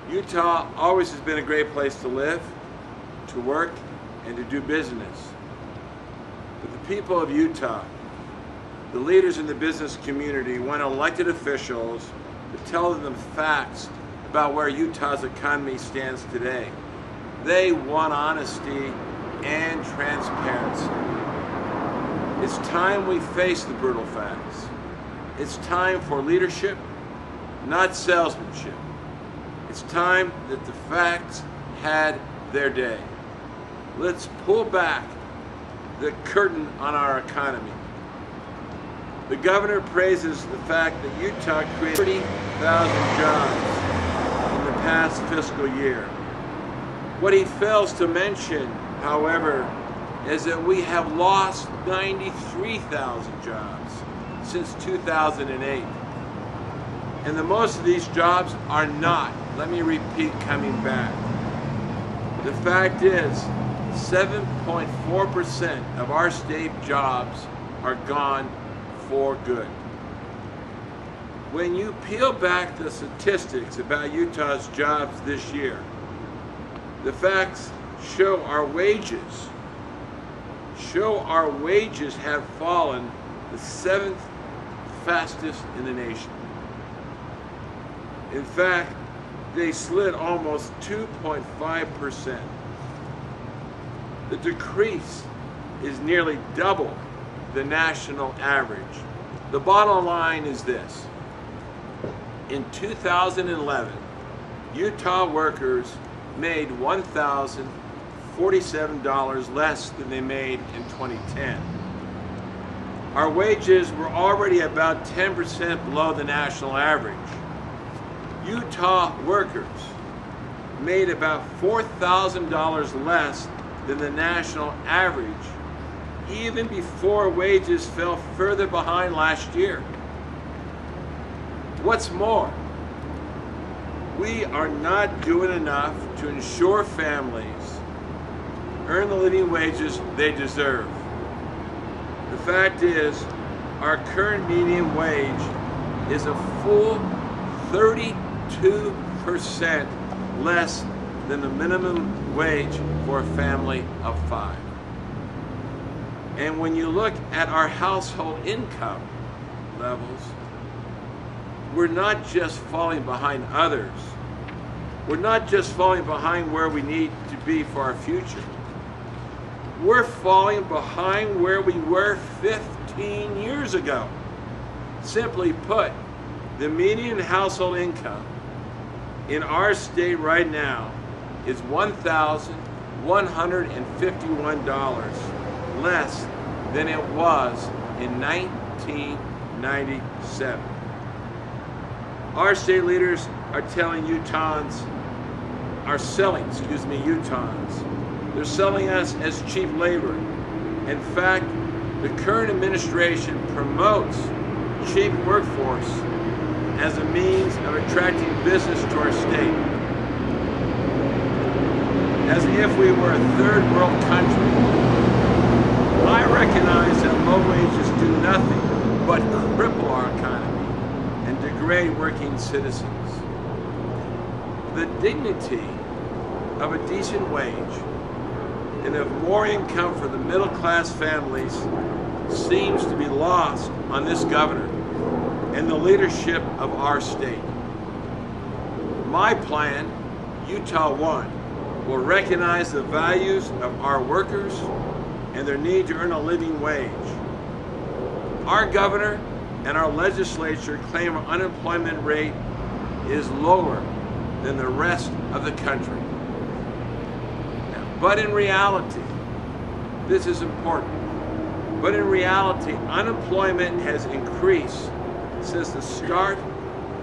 Utah always has been a great place to live, to work, and to do business. But the people of Utah, the leaders in the business community, want elected officials to tell them facts about where Utah's economy stands today. They want honesty and transparency. It's time we face the brutal facts. It's time for leadership, not salesmanship. It's time that the facts had their day. Let's pull back the curtain on our economy. The governor praises the fact that Utah created 30,000 jobs in the past fiscal year. What he fails to mention, however, is that we have lost 93,000 jobs since 2008. And the most of these jobs are not, let me repeat, coming back. The fact is, 7.4% of our state jobs are gone for good. When you peel back the statistics about Utah's jobs this year, the facts show our wages have fallen the 7th fastest in the nation. In fact, they slid almost 2.5%. The decrease is nearly double the national average. The bottom line is this. In 2011, Utah workers made $1,047 less than they made in 2010. Our wages were already about 10% below the national average. Utah workers made about $4,000 less than the national average, even before wages fell further behind last year. What's more, we are not doing enough to ensure families earn the living wages they deserve. The fact is, our current median wage is a full 32% less than the minimum wage for a family of 5. And when you look at our household income levels, we're not just falling behind others. We're not just falling behind where we need to be for our future. We're falling behind where we were 15 years ago. Simply put, the median household income in our state right now is $1,151 less than it was in 1997. Our state leaders are selling Utahns. They're selling us as cheap labor. In fact, the current administration promotes cheap workforce as a means of attracting business to our state, as if we were a third world country. I recognize that low wages do nothing but cripple our economy and degrade working citizens. The dignity of a decent wage and of more income for the middle class families seems to be lost on this governor and the leadership of our state. My plan, Utah One, will recognize the values of our workers and their need to earn a living wage. Our governor and our legislature claim our unemployment rate is lower than the rest of the country. But in reality, this is important, but in reality, unemployment has increased since the start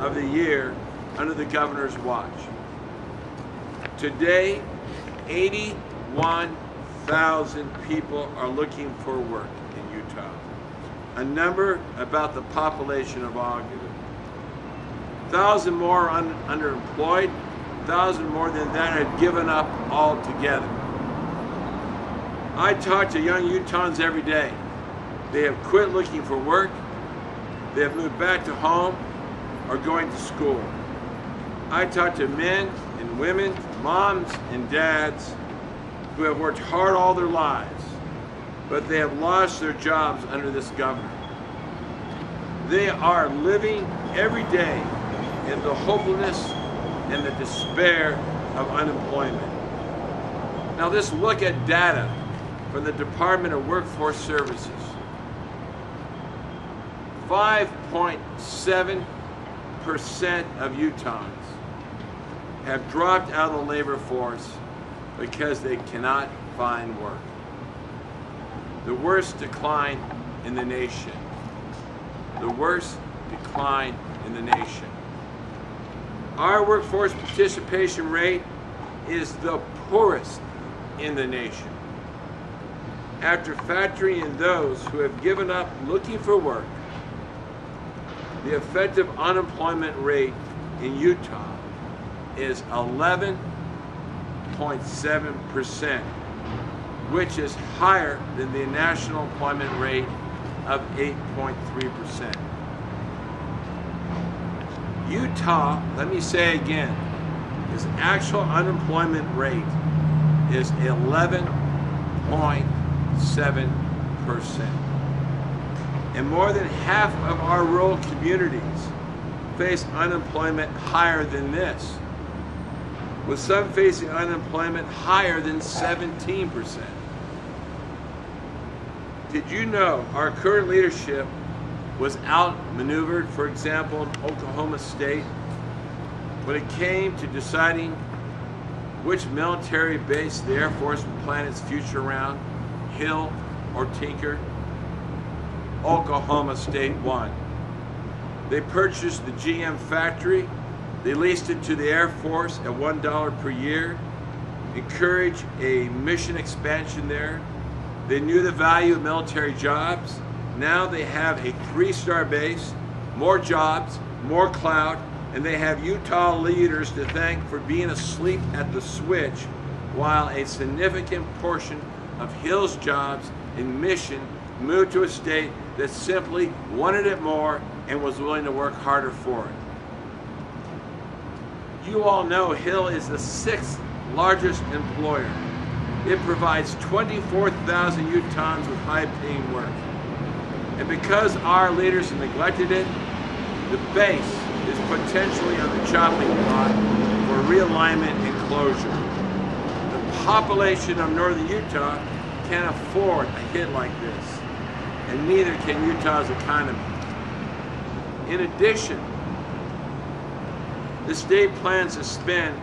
of the year under the governor's watch. Today, 81,000 people are looking for work in Utah, a number about the population of Ogden. 1,000 more are underemployed, 1,000 more than that have given up altogether. I talk to young Utahns every day. They have quit looking for work, they have moved back to home, or going to school. I talk to men and women, moms and dads who have worked hard all their lives, but they have lost their jobs under this governor. They are living every day in the hopelessness and the despair of unemployment. Now let's look at data from the Department of Workforce Services. 5.7% of Utahns have dropped out of the labor force because they cannot find work. The worst decline in the nation. The worst decline in the nation. Our workforce participation rate is the poorest in the nation. After factoring in those who have given up looking for work, the effective unemployment rate in Utah is 11.7%, which is higher than the national employment rate of 8.3%. Utah, let me say again, its actual unemployment rate is 11.7%. And more than half of our rural communities face unemployment higher than this, with some facing unemployment higher than 17%. Did you know our current leadership was outmaneuvered, for example, in Oklahoma State, when it came to deciding which military base the Air Force would plan its future around, Hill or Tinker? Oklahoma State won. They purchased the GM factory, they leased it to the Air Force at $1 per year, encouraged a mission expansion there. They knew the value of military jobs. Now they have a 3-star base, more jobs, more clout, and they have Utah leaders to thank for being asleep at the switch while a significant portion of Hill's jobs and mission moved to a state that simply wanted it more and was willing to work harder for it. You all know Hill is the 6th largest employer. It provides 24,000 Utahns with high-paying work. And because our leaders have neglected it, the base is potentially on the chopping block for realignment and closure. The population of northern Utah can't afford a hit like this, and neither can Utah's economy. In addition, the state plans to spend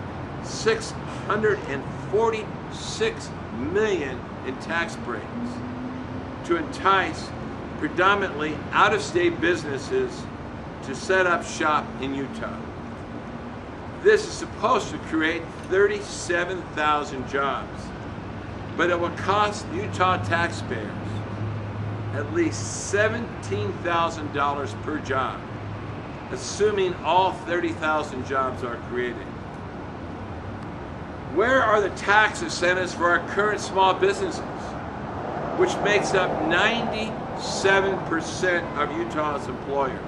$646 million in tax breaks to entice predominantly out-of-state businesses to set up shop in Utah. This is supposed to create 37,000 jobs, but it will cost Utah taxpayers at least $17,000 per job, assuming all 30,000 jobs are created. Where are the tax incentives for our current small businesses, which makes up 97% of Utah's employers?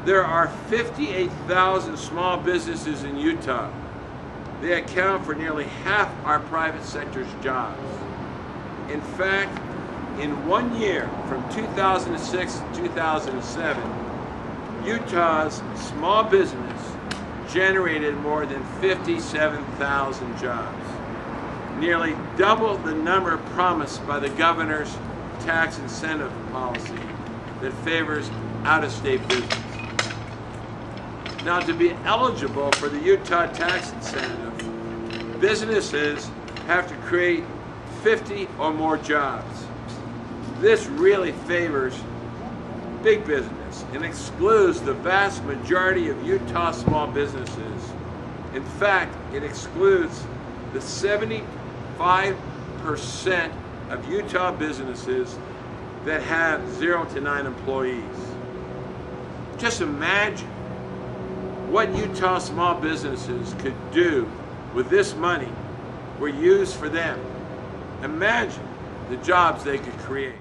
There are 58,000 small businesses in Utah. They account for nearly half our private sector's jobs. In fact, in 1 year, from 2006 to 2007, Utah's small business generated more than 57,000 jobs, nearly double the number promised by the governor's tax incentive policy that favors out-of-state business. Now, to be eligible for the Utah tax incentive, businesses have to create 50 or more jobs. This really favors big business and excludes the vast majority of Utah small businesses. In fact, it excludes the 75% of Utah businesses that have 0 to 9 employees. Just imagine what Utah small businesses could do with this money were used for them. Imagine the jobs they could create.